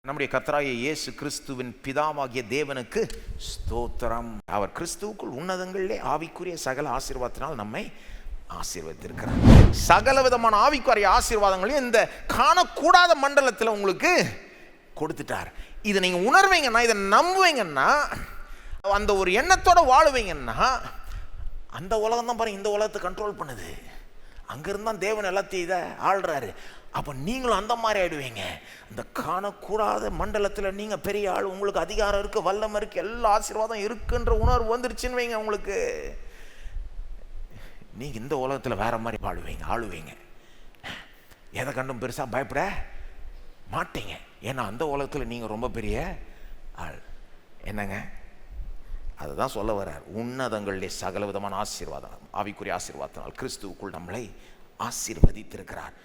நம்முடைய கர்த்தராகிய இயேசு கிறிஸ்துவின் பிதாவாகிய தேவனுக்கு ஸ்தோத்திரம். அவர் கிறிஸ்துவுக்குள் உன்னதங்களிலே ஆவிக்குரிய சகல ஆசீர்வாதத்தினால் நம்மை ஆசீர்வதித்திருக்கிறார். சகல விதமான ஆவிக்குரிய ஆசீர்வாதங்களையும் இந்த காணக்கூடாத மண்டலத்தில் உங்களுக்கு கொடுத்துட்டார். இதை நீங்க உணர்வீங்கன்னா, இதை நம்புவீங்கன்னா, அந்த ஒரு எண்ணத்தோட வாழுவீங்கன்னா, அந்த உலகம் தான் பாருங்க இந்த உலகத்தை கண்ட்ரோல் பண்ணுது. அங்கிருந்து தான் தேவன் எல்லாத்தையும் இதை ஆள்றாரு. அப்போ நீங்களும் அந்த மாதிரி ஆயிடுவீங்க. அந்த காணக்கூடாத மண்டலத்தில் நீங்கள் பெரிய ஆள், உங்களுக்கு அதிகாரம் இருக்குது, வல்லமை இருக்குது, எல்லா ஆசீர்வாதம் இருக்குன்ற உணர்வு வந்துருச்சுன்னு வைங்க. உங்களுக்கு நீங்கள் இந்த உலகத்தில் வேற மாதிரி வாழுவீங்க, ஆளுவீங்க. எதை கண்டும் பெருசாக பயப்பட மாட்டீங்க. ஏன்னா அந்த உலகத்தில் நீங்கள் ரொம்ப பெரிய ஆள். என்னங்க அதுதான் சொல்ல வர்றார். உன்னதங்களிலே சகல விதமான ஆசீர்வாதம், ஆவிக்குரிய ஆசீர்வாதத்தினால் கிறிஸ்துவுக்குள் நம்மளை ஆசீர்வதித்திருக்கிறார்.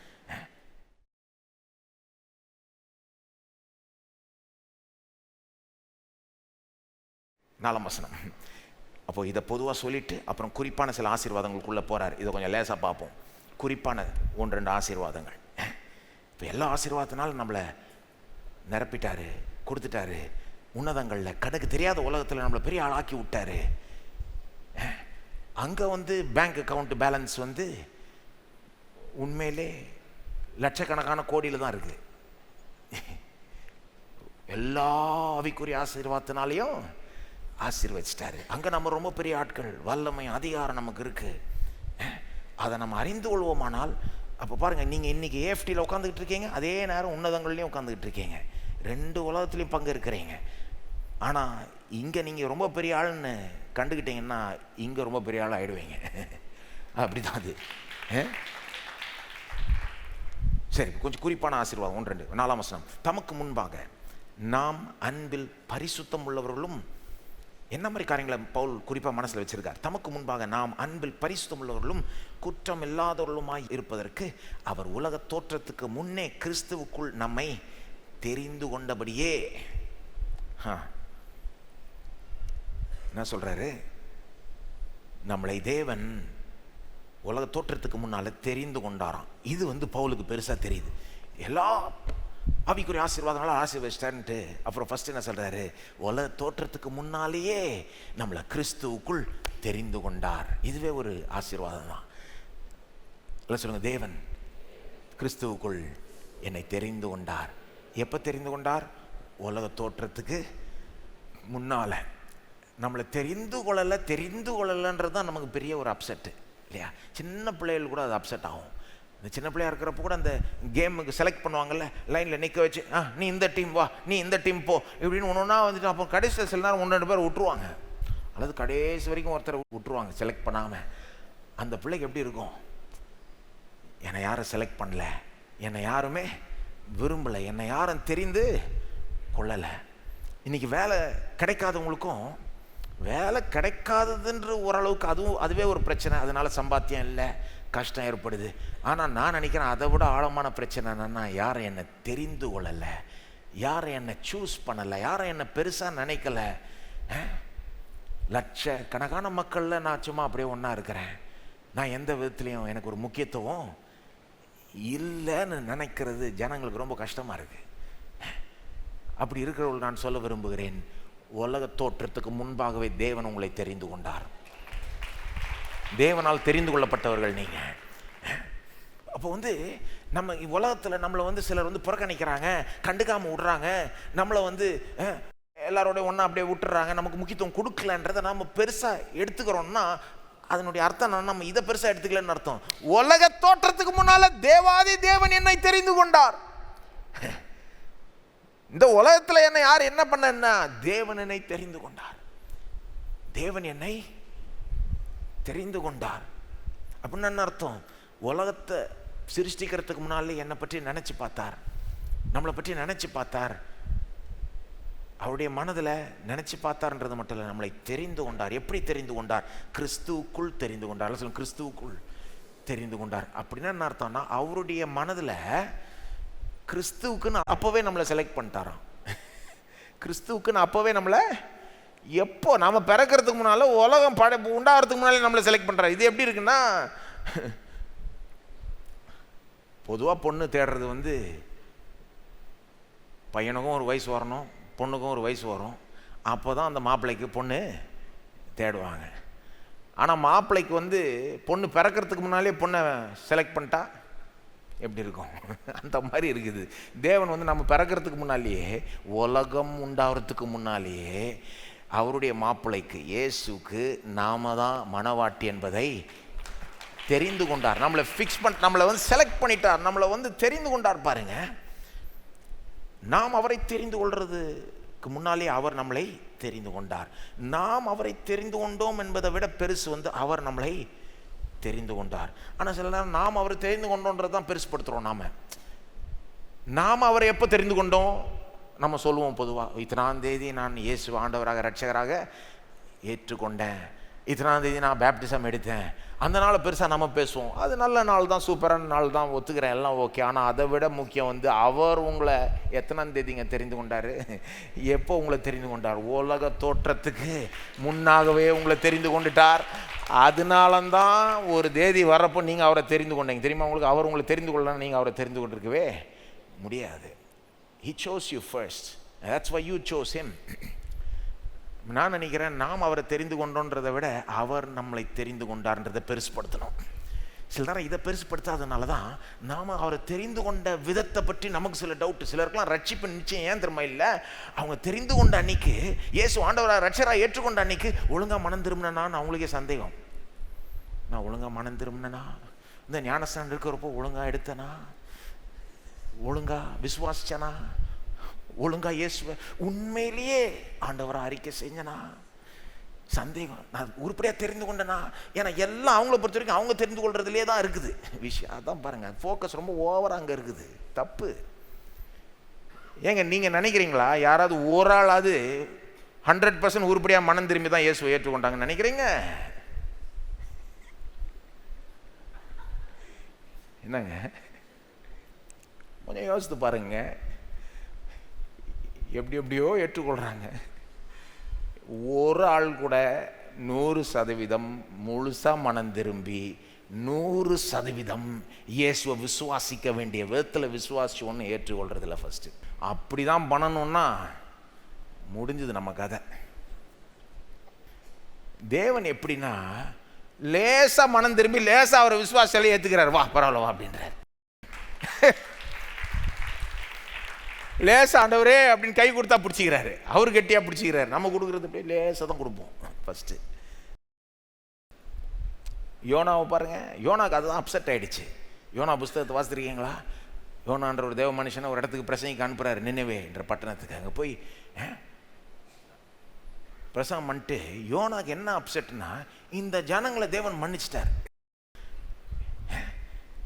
நாலாம் வசனம். அப்போ இதை பொதுவாக சொல்லிட்டு அப்புறம் குறிப்பான சில ஆசீர்வாதங்களுக்குள்ளே போகிறார். இதை கொஞ்சம் லேசாக பார்ப்போம். குறிப்பான 1-2 ஆசீர்வாதங்கள். இப்போ எல்லா ஆசீர்வாதத்தினாலும் நம்மளை நிரப்பிட்டாரு, கொடுத்துட்டாரு. உன்னதங்களில் கணக்கு தெரியாத உலகத்தில் நம்மளை பெரிய ஆளாக்கி விட்டாரு. அங்கே பேங்க் அக்கௌண்ட் பேலன்ஸ் உண்மையிலே லட்சக்கணக்கான கோடியில் தான் இருக்குது. எல்லா ஆவிக்குரிய ஆசீர்வாதத்தினாலையும் ஆசீர்வதிச்சிட்டாரு. அங்கே நம்ம ரொம்ப பெரிய ஆட்கள், வல்லமை, அதிகாரம் நமக்கு இருக்கு. அதை நம்ம அறிந்து கொள்வோமானால், அப்போ பாருங்க, நீங்கள் இன்னைக்கு ஏஎஃப்டியில் உட்காந்துக்கிட்டு இருக்கீங்க, அதே நேரம் உன்னதங்கள்லையும் உட்காந்துக்கிட்டு இருக்கீங்க. 2 உலகத்துலையும் பங்கு இருக்கிறீங்க. ஆனால் இங்கே நீங்கள் ரொம்ப பெரிய ஆள்னு கண்டுக்கிட்டீங்கன்னா இங்கே ரொம்ப பெரிய ஆள் ஆகிடுவீங்க. அப்படிதான் அது. சரி, கொஞ்சம் குறிப்பான ஆசீர்வாதம் 1-2. 4ஆம் வசனம். தமக்கு முன்பாக நாம் அன்பில் பரிசுத்தம் உள்ளவர்களும். என்ன மாதிரி காரியங்களை பவுல் குறிப்பாக மனசில் வச்சிருக்கார்? தமக்கு முன்பாக நாம் அன்பில் பரிசுத்தம் உள்ளவர்களும் குற்றம் இல்லாதவர்களுமாய் இருப்பதற்கு அவர் உலக தோற்றத்துக்கு முன்னே கிறிஸ்துவுக்குள் நம்மை தெரிந்து கொண்டபடியே. என்ன சொல்றாரு? நம்மளை தேவன் உலக தோற்றத்துக்கு முன்னால தெரிந்து கொண்டாராம். இது பவுலுக்கு பெருசா தெரியுது. எல்லா ஆவிக்குரிய ஆசீர்வாதங்களால் ஆசீர்வதிச்சிட்டாருன்ட்டு அப்புறம் ஃபர்ஸ்ட் என்ன சொல்றாரு? உலக தோற்றத்துக்கு முன்னாலேயே நம்மளை கிறிஸ்துவுக்குள் தெரிந்து கொண்டார். இதுவே ஒரு ஆசீர்வாதம் தான். இல்லை சொல்லுங்க, தேவன் கிறிஸ்துவுக்குள் என்னை தெரிந்து கொண்டார். எப்போ தெரிந்து கொண்டார்? உலக தோற்றத்துக்கு முன்னால. நம்மளை தெரிந்து கொள்ளலைன்றது தான் நமக்கு பெரிய ஒரு அப்செட்டு இல்லையா? சின்ன பிள்ளைகள் கூட அது அப்செட் ஆகும். இந்த சின்ன பிள்ளையா இருக்கிறப்ப கூட அந்த கேமுக்கு செலக்ட் பண்ணுவாங்கல்ல, லைனில் நிற்க வச்சு, நீ இந்த டீம் வா, நீ இந்த டீம் போ, இப்படின்னு ஒன்று ஒன்றா அப்போ கடைசியில் சில நேரம் 1-2 பேர் விட்டுருவாங்க, அல்லது கடைசி வரைக்கும் ஒருத்தரை விட்டுருவாங்க செலக்ட் பண்ணாமல். அந்த பிள்ளைக்கு எப்படி இருக்கும்? என்னை யாரும் செலக்ட் பண்ணல, என்னை யாருமே விரும்பலை, என்னை யாரும் தெரிந்து கொள்ளலை. இன்னைக்கு வேலை கிடைக்காதவங்களுக்கும், வேலை கிடைக்காததுன்ற ஓரளவுக்கு அதுவே ஒரு பிரச்சனை. அதனால சம்பாத்தியம் இல்லை, கஷ்டம் ஏற்படுது. ஆனால் நான் நினைக்கிறேன் அதை விட ஆழமான பிரச்சனை என்னன்னா, யாரை என்னை தெரிந்து கொள்ளலை, யாரை என்னை சூஸ் பண்ணலை, யாரை என்னை பெருசாக நினைக்கல. லட்சக்கணக்கான மக்களில் நான் சும்மா அப்படியே ஒன்றா இருக்கிறேன். நான் எந்த விதத்துலையும் எனக்கு ஒரு முக்கியத்துவம் இல்லைன்னு நினைக்கிறது ஜனங்களுக்கு ரொம்ப கஷ்டமாக இருக்குது. அப்படி இருக்கிறவர்கள் நான் சொல்ல விரும்புகிறேன், உலக தோற்றத்துக்கு முன்பாகவே தேவன் உங்களை தெரிந்து கொண்டார். தேவனால் தெரிந்து கொள்ளப்பட்டவர்கள் நீங்க. அப்போ நம்ம உலகத்தில் நம்மளை சிலர் புறக்கணிக்கிறாங்க, கண்டுக்காம விடுறாங்க, நம்மளை எல்லாரோட ஒன்றா அப்படியே விட்டுறாங்க, நமக்கு முக்கியத்துவம் கொடுக்கலன்றதை நம்ம பெருசாக எடுத்துக்கிறோம்னா அதனுடைய அர்த்தம் நம்ம இதை பெருசாக எடுத்துக்கலன்னு அர்த்தம். உலக தோற்றத்துக்கு முன்னால தேவாதி தேவன் என்னை தெரிந்து கொண்டார். இந்த உலகத்தில் என்னை யார் என்ன பண்ணா? தேவன் என்னை தெரிந்து கொண்டார். தேவன் என்னை தெரிந்து கொண்டார் அப்படின்னு என்ன அர்த்தம்? உலகத்தை சிருஷ்டிக்கிறதுக்கு முன்னாலே என்னை பற்றி நினைச்சு பார்த்தார், நம்மளை பற்றி நினைச்சு பார்த்தார், அவருடைய மனதில் நினைச்சு பார்த்தார்ன்றது மட்டும் இல்லை, நம்மளை தெரிந்து கொண்டார். எப்படி தெரிந்து கொண்டார்? கிறிஸ்துவுக்குள் தெரிந்து கொண்டார். சொல்லுங்க, கிறிஸ்துவுக்குள் தெரிந்து கொண்டார். அப்படின்னா என்ன அர்த்தம்னா, அவருடைய மனதில் கிறிஸ்துவுக்குன்னு அப்பவே நம்மளை செலக்ட் பண்ணிட்டாராம். கிறிஸ்துவுக்குன்னு அப்பவே நம்மளை, எப்போ நாம பிறக்கிறதுக்கு முன்னால, உலகம் உண்டாகிறதுக்கு முன்னாலே நம்மளை செலக்ட் பண்றாரு. இது எப்படி இருக்குன்னா, பொதுவாக பொண்ணு தேடுறது பையனுக்கும் ஒரு வயசு வரணும், பொண்ணுக்கும் ஒரு வயசு வரும். அப்போ தான் அந்த மாப்பிள்ளைக்கு பொண்ணு தேடுவாங்க. ஆனால் மாப்பிள்ளைக்கு வந்து பொண்ணு பிறக்கிறதுக்கு முன்னாலே பொண்ணை செலக்ட் பண்ணிட்டா எப்படி இருக்கும்? அந்த மாதிரி இருக்குது. தேவன் வந்து நம்ம பிறக்கிறதுக்கு முன்னாலேயே, உலகம் உண்டாகிறதுக்கு முன்னாலேயே அவருடைய மாப்பிள்ளைக்கு, இயேசுக்கு நாம தான் மணவாட்டி என்பதை தெரிந்து கொண்டார். நம்மளை ஃபிக்ஸ் பண்ண, நம்மளை வந்து செலக்ட் பண்ணிட்டார், நம்மளை வந்து தெரிந்து கொண்டார். பாருங்க, நாம் அவரை தெரிந்து கொள்றதுக்கு முன்னாலே அவர் நம்மளை தெரிந்து கொண்டார். நாம் அவரை தெரிந்து கொண்டோம் என்பதை விட பெருசு வந்து அவர் நம்மளை தெரிந்து கொண்டார். ஆனால் சில நேரம் நாம் அவரை தெரிந்து கொண்டோன்றது தான் பெருசுப்படுத்துகிறோம். நாம் அவரை எப்போ தெரிந்து கொண்டோம்? நம்ம சொல்லுவோம் பொதுவாக, இத்தனாம் தேதி நான் இயேசு ஆண்டவராக ரட்சகராக ஏற்றுக்கொண்டேன், இத்தனாம் தேதி நான் பேப்டிசம் எடுத்தேன், அந்த நாளை பெருசாக நம்ம பேசுவோம். அது நல்ல நாள் தான், சூப்பரான நாள் தான், ஒத்துக்கிறேன், எல்லாம் ஓகே. ஆனால் அதை விட முக்கியம் வந்து அவர் உங்களை எத்தனாம் தேதிங்க தெரிந்து கொண்டார்? எப்போ உங்களை தெரிந்து கொண்டார்? உலக தோற்றத்துக்கு முன்னாகவே உங்களை தெரிந்து கொண்டுட்டார். அதனாலதான் ஒரு தேதி வர்றப்போ நீங்கள் அவரை தெரிந்து கொண்டீங்க. தெரியுமா உங்களுக்கு? அவர் உங்களை தெரிந்து கொள்ளலாம், நீங்கள் அவரை தெரிந்து கொண்டிருக்கவே முடியாது. He chose you first. That's why you chose him. நான் நினைக்கிறேன், நாம் அவரை தெரிந்து கொண்டோன்றதை விட அவர் நம்மளை தெரிந்து கொண்டார்ன்றதை பெருசுப்படுத்தணும். சில நேரம் இதை பெருசுப்படுத்தாதனால தான் நாம் அவரை தெரிந்து கொண்ட விதத்தை பற்றி நமக்கு சில டவுட்டு. சிலருக்குலாம் ரட்சிப்பு நிச்சயம் ஏன் தெரியுமா இல்லை? அவங்க தெரிந்து கொண்ட அன்னைக்கு, இயேசு ஆண்டவராக ரட்சகராக ஏற்றுக்கொண்ட அன்னைக்கு ஒழுங்காக மனம் திரும்பினான்னு அவங்களுக்கே சந்தேகம். நான் ஒழுங்காக மனம் திரும்பினா, இந்த ஞானஸ்தானம் இருக்கிறப்போ ஒழுங்காக எடுத்தனா, ஒழுங்கா விசுவாசிச்சனா, ஒழுங்கா இயேசுவை உண்மையிலேயே ஆண்டவரை அறிக்கை செஞ்சனா, சந்தேகம். நான் உருப்படியாக தெரிந்து கொண்டனா? ஏன்னா எல்லாம் அவங்கள பொறுத்த வரைக்கும் அவங்க தெரிந்து கொள்றதுலே தான் இருக்குது விஷயம். அதான் பாருங்க, ஃபோக்கஸ் ரொம்ப ஓவராக அங்கே இருக்குது. தப்பு. ஏங்க நீங்கள் நினைக்கிறீங்களா யாராவது ஒரு ஆளாவது 100% உருப்படியாக மனம் திரும்பி தான் இயேசுவை ஏற்றுக்கொண்டாங்கன்னு நினைக்கிறீங்க? என்னங்க, கொஞ்சம் யோசித்து பாருங்க. எப்படியோ ஏற்றுக்கொள்கிறாங்க. ஒரு ஆள் கூட 100% முழுசாக மனம் திரும்பி 100% இயேசுவை விசுவாசிக்க வேண்டிய விதத்தில் விசுவாசி ஒன்று ஏற்றுக்கொள்றதில்ல. ஃபஸ்ட்டு அப்படி தான் பண்ணணும்னா முடிஞ்சது நம்ம கதை. தேவன் எப்படின்னா, லேசாக மனம் திரும்பி லேசாக அவரை விசுவாசியாலே ஏற்றுக்கிறார். வா பரவாயில்ல வா அப்படின்றார். லேசா ஆண்டவரே அப்படின்னு கை கொடுத்தா பிடிச்சிக்கிறாரு, அவரு கெட்டியாக பிடிச்சிக்கிறாரு. நம்ம கொடுக்குறது அப்படியே லேசாக தான் கொடுப்போம். ஃபஸ்ட்டு யோனாவை பாருங்க, யோனாக்கு அதுதான் அப்செட் ஆகிடுச்சு. யோனா புஸ்தகத்தை வாசித்திருக்கீங்களா? யோனான்ற ஒரு தேவ மனுஷனை ஒரு இடத்துக்கு பிரசங்கிக்க அனுப்புகிறாரு, நினைவே என்ற பட்டணத்துக்கு. அங்கே போய் பிரசங்கம் பண்ணிட்டு யோனாக்கு என்ன அப்செட்னா, இந்த ஜனங்களை தேவன் மன்னிச்சிட்டார்.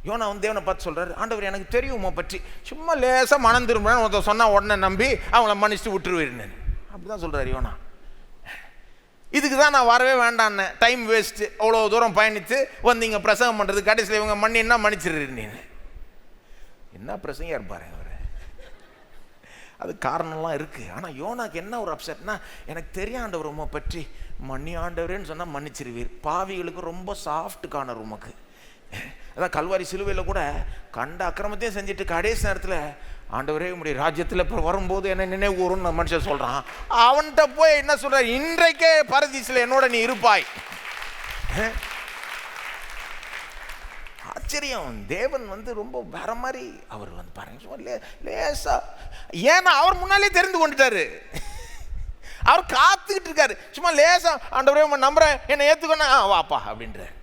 யோனா வந்து தேவனை பார்த்து சொல்கிறார், ஆண்டவர் எனக்கு தெரியுமா பற்றி, சும்மா லேசாக மனம் திரும்புறேன்னு ஒருத்தர் சொன்னால் உடனே நம்பி அவங்கள மன்னிச்சுட்டு விட்டுருவேன். அப்படி தான் சொல்கிறார் யோனா. இதுக்கு தான் நான் வரவே வேண்டான்னு, டைம் வேஸ்ட்டு, அவ்வளோ தூரம் பயணித்து வந்து இங்கே பிரசங்கம் பண்ணுறது, கடைசியில் இவங்க மன்னின்னா மன்னிச்சிடுறேன். என்ன பிரசங்க இருப்பாரு அவர்? அது காரணம்லாம் இருக்குது. ஆனால் யோனாக்கு என்ன ஒரு அப்செட்னா, எனக்கு தெரியும் ஆண்டவர் உம்மை பற்றி, மன்னி ஆண்டவரேன்னு சொன்னால் மன்னிச்சிருவீர். பாவிகளுக்கு ரொம்ப சாஃப்ட் கார்னர் உமக்கு. அதான் கல்வாரி சிலுவையில் கூட கண்ட அக்கிரமத்தையும் செஞ்சுட்டு கடைசி நேரத்தில் ஆண்டவரே உம்முடைய ராஜ்யத்தில் இப்போ வரும்போது என்ன நினைவு கூறுன்னு மனுஷன் சொல்கிறான். அவன்கிட்ட போய் என்ன சொல்கிறார், இன்றைக்கே பரதீசில் என்னோட நீ இருப்பாய். ஆச்சரியம். தேவன் வந்து ரொம்ப வேற மாதிரி அவர் வந்து பாருங்க லேசா, ஏன்னா அவர் முன்னாலே தெரிந்து கொண்டுட்டாரு. அவர் காத்துக்கிட்டு இருக்காரு. சும்மா லேசா ஆண்டவரே நம்புறேன், என்னை ஏற்றுக்கொண்டா வாப்பா அப்படின்றார்.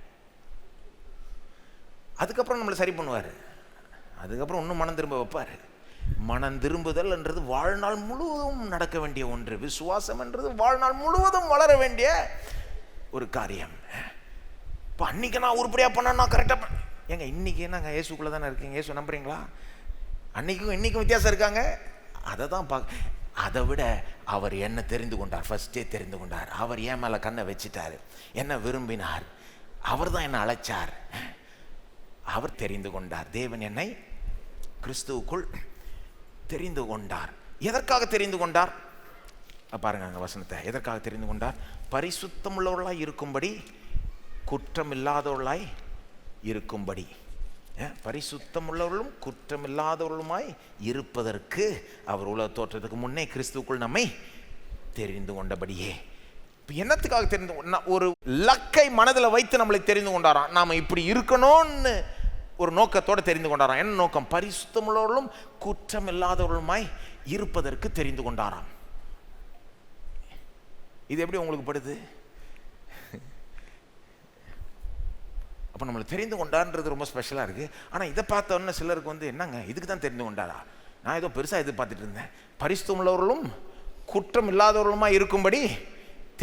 அதுக்கப்புறம் நம்மளை சரி பண்ணுவார். அதுக்கப்புறம் இன்னும் மனம் திரும்ப வைப்பார். மனம் திரும்புதல் என்றது வாழ்நாள் முழுவதும் நடக்க வேண்டிய ஒன்று. விசுவாசம் என்றது வாழ்நாள் முழுவதும் வளர வேண்டிய ஒரு காரியம். இப்போ அன்றைக்கி நான் உருப்படியாக பண்ணேன்னா கரெக்டாக ஏங்க இன்றைக்கி நாங்கள் இயேசுக்குள்ளே தானே இருக்கீங்க, இயேசு நம்புறீங்களா? அன்றைக்கும் இன்றைக்கும் வித்தியாசம் இருக்காங்க. அதை தான் அதை விட அவர் என்ன தெரிந்து கொண்டார், ஃபஸ்ட்டே தெரிந்து கொண்டார். அவர் என் மேலே கண்ணை வச்சுட்டார், என்ன விரும்பினார், அவர் தான் என்னை அழைச்சார், அவர் தெரிந்து கொண்டார். தேவன் என்னை கிறிஸ்துவுக்குள் தெரிந்து கொண்டார். எதற்காக தெரிந்து கொண்டார் பாருங்க அங்கே வசனத்தை. எதற்காக தெரிந்து கொண்டார்? பரிசுத்தமுள்ளவர்களாய் இருக்கும்படி, குற்றம் இல்லாதவர்களாய் இருக்கும்படி. பரிசுத்தம் உள்ளவர்களும் குற்றம் இல்லாதவர்களுமாய் இருப்பதற்கு அவர் உலக தோற்றத்துக்கு முன்னே கிறிஸ்துவுக்குள் நம்மை தெரிந்து கொண்டபடியே. என்னத்துக்காக தெரிந்து ஒரு லக்கை மனதில் வைத்து நம்மளை தெரிந்து கொண்டாராம். நாம இப்படி இருக்கணும்னு ஒரு நோக்கத்தோடு தெரிந்து கொண்டாராம். என்ன நோக்கம்? பரிசுத்தமுள்ளவர்களும் குற்றம் இல்லாதவர்களுமாய் இருப்பதற்கு தெரிந்து கொண்டாராம். இது எப்படி உங்களுக்கு படுது? அப்போ நம்மளை தெரிந்து கொண்டான்றது ரொம்ப ஸ்பெஷலாக இருக்குது. ஆனால் இதை பார்த்தோன்னே சிலருக்கு என்னங்க இதுக்கு தான் தெரிந்து கொண்டாரா? நான் ஏதோ பெருசாக எதிர்பார்த்துட்டு இருந்தேன். பரிசுத்தமுள்ளவர்களும் குற்றம் இல்லாதவர்களுமா இருக்கும்படி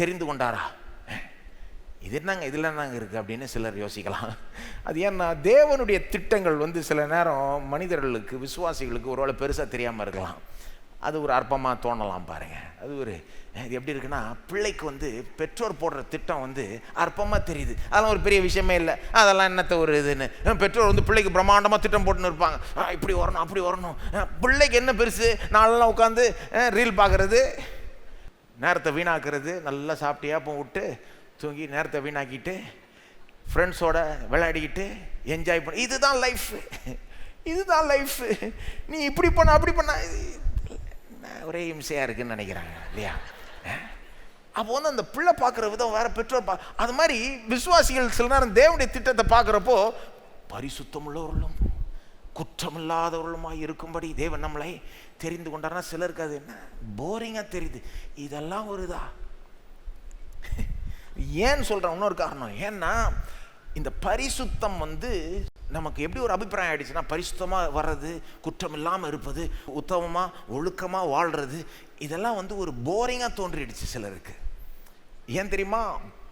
தெரிந்து கொண்டாரா? இது என்னங்க இதில் என்னங்க இருக்குது அப்படின்னு சிலர் யோசிக்கலாம். அது ஏன்னா தேவனுடைய திட்டங்கள் சில நேரம் மனிதர்களுக்கு, விசுவாசிகளுக்கு ஒருவேளை பெருசாக தெரியாமல் இருக்கலாம். அது ஒரு அற்பமாக தோணலாம் பாருங்கள். அது இது எப்படி இருக்குன்னா, பிள்ளைக்கு பெற்றோர் போடுற திட்டம் அற்பமாக தெரியுது. அதெல்லாம் ஒரு பெரிய விஷயமே இல்லை, அதெல்லாம் என்னத்த ஒரு இதுன்னு. பெற்றோர் பிள்ளைக்கு பிரம்மாண்டமாக திட்டம் போட்டுன்னு இருப்பாங்க. இப்படி வரணும் அப்படி வரணும். பிள்ளைக்கு என்ன பெருசு? நாளெல்லாம் உட்காந்து ரீல் பார்க்குறது, நேரத்தை வீணாக்குறது, நல்லா சாப்பிட்டியா அப்போ விட்டு தூங்கி நேரத்தை வீணாக்கிட்டு ஃப்ரெண்ட்ஸோட விளையாடிக்கிட்டு என்ஜாய் பண்ண, இதுதான் லைஃப், இதுதான் லைஃப். நீ இப்படி பண்ண அப்படி பண்ண, ஒரே இம்சையாக இருக்குன்னு நினைக்கிறாங்க இல்லையா? அப்போ அந்த பிள்ளை பார்க்குற விதம் வேற, பெற்றோர் அது மாதிரி விசுவாசிகள் சில நேரம் தேவனுடைய திட்டத்தை பார்க்குறப்போ பரிசுத்தம் உள்ளவர்களும் குற்றமில்லாதவர்களுமாய் இருக்கும்படி தேவன் நம்மளை தெரிந்து கொண்டார்னா சிலருக்கு அது என்ன போரிங்காக தெரியுது. இதெல்லாம் ஒரு இதா? ஏன்னு சொல்கிறேன், இன்னொரு காரணம். ஏன்னா இந்த பரிசுத்தம் நமக்கு எப்படி ஒரு அபிப்பிராயம் ஆயிடுச்சுன்னா, பரிசுத்தமாக வர்றது, குற்றம் இல்லாமல் இருப்பது, உத்தமமாக ஒழுக்கமாக வாழ்கிறது, இதெல்லாம் ஒரு போரிங்காக தோன்றிடுச்சு சிலருக்கு. ஏன் தெரியுமா?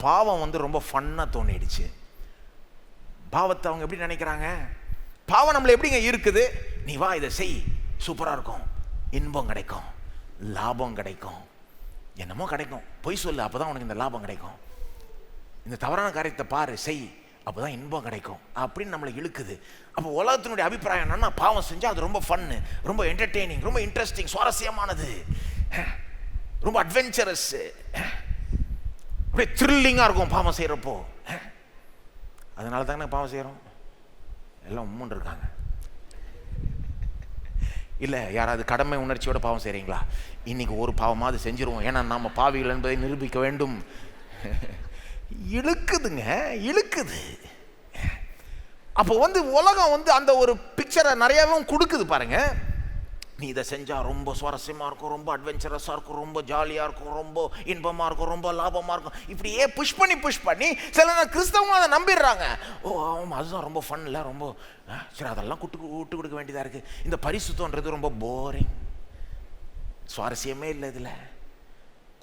பாவம் ரொம்ப ஃபன்னாக தோணிடுச்சு. பாவத்தை அவங்க எப்படி நினைக்கிறாங்க? பாவம் நம்மளை எப்படிங்க இருக்குது? நீ வா இதை செய், சூப்பராக இருக்கும், இன்பம் கிடைக்கும், லாபம் கிடைக்கும், என்னமோ கிடைக்கும், பொய் சொல்லு அப்போதான் உனக்கு இந்த லாபம் கிடைக்கும், இந்த தவறான காரியத்தை பாரு செய் அப்போதான் இன்பம் கிடைக்கும் அப்படின்னு நம்மளை இழுக்குது. அப்போ உலகத்தினுடைய அபிப்பிராயம் என்னன்னா, பாவம் செஞ்சால் அது ரொம்ப ஃபன்னு, ரொம்ப என்டர்டெய்னிங், ரொம்ப இன்ட்ரெஸ்டிங், சுவாரஸ்யமானது, ரொம்ப அட்வென்ச்சரஸ், அப்படியே த்ரில்லிங்காக இருக்கும் பாவம் செய்கிறப்போ. அதனால தானே பாவம் செய்கிறோம். எல்லாம் உம்முன்னு இருக்காங்க. இல்லை யாராவது கடமை உணர்ச்சியோட பாவம் செய்கிறீங்களா? இன்னைக்கு ஒரு பாவமாவது செஞ்சிருவோம், ஏன்னா நம்ம பாவிகள் என்பதை நிரூபிக்க வேண்டும். இழுக்குதுங்க, இழுக்குது. அப்போ உலகம் அந்த ஒரு பிக்சரை நிறையாவே கொடுக்குது பாருங்க. நீ இதை செஞ்சால் ரொம்ப சுவாரஸ்யமாக இருக்கும், ரொம்ப அட்வென்ச்சரஸாக இருக்கும், ரொம்ப ஜாலியாக இருக்கும், ரொம்ப இன்பமாக இருக்கும், ரொம்ப லாபமாக இருக்கும். இப்படியே புஷ் பண்ணி சில நேரம் கிறிஸ்தவங்க அதை நம்பிடுறாங்க. ஓ ஆமாம் அதுதான் ரொம்ப ஃபன் இல்லை, ரொம்ப சரி அதெல்லாம் விட்டு கொடுக்க வேண்டியதாக இருக்குது. இந்த பரிசுத்தம்ன்றது ரொம்ப போரிங், சுவாரஸ்யமே இல்லை. இதில்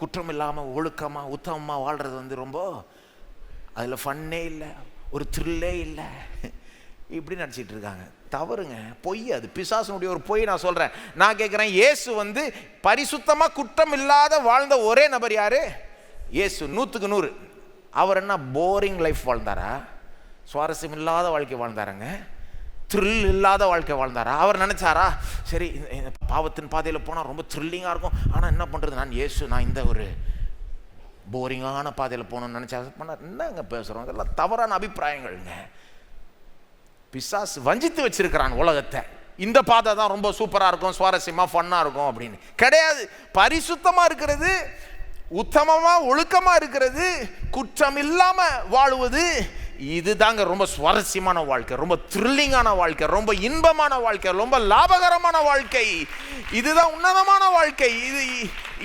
குற்றம் இல்லாமல் ஒழுக்கமாக உத்தமமாக வாழ்கிறது ரொம்ப, அதில் ஃபன்னே இல்லை, ஒரு த்ரில்லே இல்லை, இப்படி நடிச்சிட்டு இருக்காங்க. தவறுங்க, பொய். அது பிசாசுனுடைய ஒரு பொய். நான் சொல்கிறேன், நான் கேட்குறேன், இயேசு பரிசுத்தமாக குற்றம் இல்லாத வாழ்ந்த ஒரே நபர் யாரு? இயேசு. 100க்கு 100. அவர் என்ன போரிங் லைஃப் வாழ்ந்தாரா? சுவாரஸ்யம் இல்லாத வாழ்க்கை வாழ்ந்தாருங்க? த்ரில் இல்லாத வாழ்க்கை வாழ்ந்தாரா? அவர் நினச்சாரா சரி இந்த பாவத்தின் பாதையில் போனால் ரொம்ப த்ரில்லிங்காக இருக்கும், ஆனால் என்ன பண்ணுறது, நான் இந்த ஒரு போரிங்கான பாதையில் போகணும்னு நினச்சா பண்ணார். என்னங்க பேசுகிறோம்? இதெல்லாம் தவறான அபிப்பிராயங்கள்ங்க. பிசாசு வஞ்சித்து வச்சிருக்கிறான் உலகத்தை. இந்த பாதை தான் ரொம்ப சூப்பராக இருக்கும், சுவாரஸ்யமாக ஃபன்னாக இருக்கும் அப்படின்னு. கிடையாது. பரிசுத்தமாக இருக்கிறது, உத்தமமாக ஒழுக்கமாக இருக்கிறது, குற்றம் இல்லாமல் வாழுவது, இதுதாங்க ரொம்ப சுவாரஸ்யமான வாழ்க்கை, ரொம்ப த்ரில்லிங்கான வாழ்க்கை, ரொம்ப இன்பமான வாழ்க்கை, ரொம்ப லாபகரமான வாழ்க்கை. இதுதான் உன்னதமான வாழ்க்கை.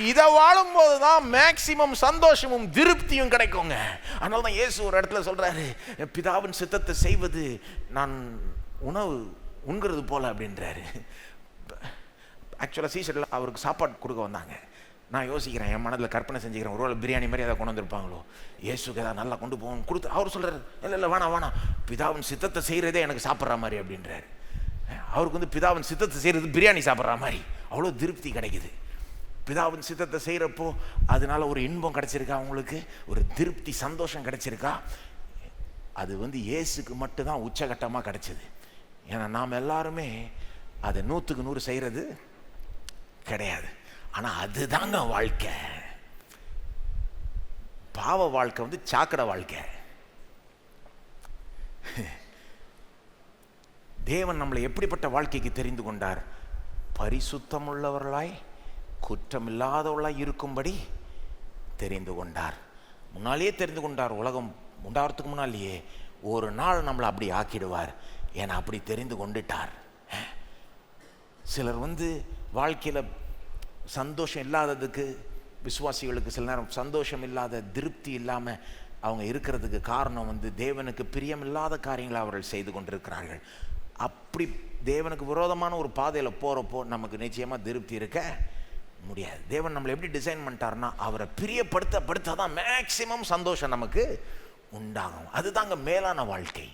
இதை வாழும்போது தான் மேக்சிமம் சந்தோஷமும் திருப்தியும் கிடைக்குங்க. அதனால தான் இயேசு ஒரு இடத்துல சொல்றாரு, பிதாவின் சித்தத்தை செய்வது நான் உணவு உண்கிறது போல அப்படின்றாரு. ஆக்சுவலாக சீசரில் அவருக்கு சாப்பாடு கொடுக்க வந்தாங்க. நான் யோசிக்கிறேன், என் மனதில் கற்பனை செஞ்சுக்கிறேன், ஒருவேளை பிரியாணி மாதிரி அதை கொண்டு வந்திருப்பாங்களோ, இயேசுக்கு ஏதாவது நல்லா கொண்டு போகணும் கொடுத்து. அவர் சொல்கிறார், இல்லை வேணாம், பிதாவின் சித்தத்தை செய்கிறதே எனக்கு சாப்பிட்ற மாதிரி அப்படின்றாரு. அவருக்கு பிதாவின் சித்தத்தை செய்கிறது பிரியாணி சாப்பிட்ற மாதிரி அவ்வளோ திருப்தி கிடைக்குது. பிதாவின் சித்தத்தை செய்கிறப்போ அதனால ஒரு இன்பம் கிடைச்சிருக்கா, அவங்களுக்கு ஒரு திருப்தி சந்தோஷம் கிடைச்சிருக்கா? அது இயேசுக்கு மட்டும்தான் உச்சகட்டமாக கிடைச்சது. ஏன்னா நாம் எல்லாருமே அதை 100க்கு 100 செய்கிறது கிடையாது. ஆனால் அதுதாங்க வாழ்க்கை. பாவ வாழ்க்கை சாக்கடை வாழ்க்கை. தேவன் நம்மளை எப்படிப்பட்ட வாழ்க்கைக்கு தெரிந்து கொண்டார்? பரிசுத்தமுள்ளவர்களாய் குற்றமில்லாதவர்களாய் இருக்கும்படி தெரிந்து கொண்டார். முன்னாலேயே தெரிந்து கொண்டார். உலகம் உண்டாகிறதுக்கு முன்னாலேயே ஒரு நாள் நம்மளை அப்படி ஆக்கிடுவார். ஏன்னா அப்படி தெரிந்து கொண்டுட்டார். சிலர் வாழ்க்கையில் சந்தோஷம் இல்லாததுக்கு, விசுவாசிகளுக்கு சில நேரம் சந்தோஷம் இல்லாத, திருப்தி இல்லாமல் அவங்க இருக்கிறதுக்கு காரணம் தேவனுக்கு பிரியமில்லாத காரியங்களை அவர்கள் செய்து கொண்டிருக்கிறார்கள். அப்படி தேவனுக்கு விரோதமான ஒரு பாதையில் போகிறப்போ நமக்கு நிச்சயமாக திருப்தி இருக்க முடியாது. தேவன் நம்மளை எப்படி டிசைன் பண்ணிட்டார்னா, அவரை பிரியப்படுத்த தான் மேக்சிமம் சந்தோஷம் நமக்கு உண்டாகும். அதுதாங்க மேலான வாழ்க்கை.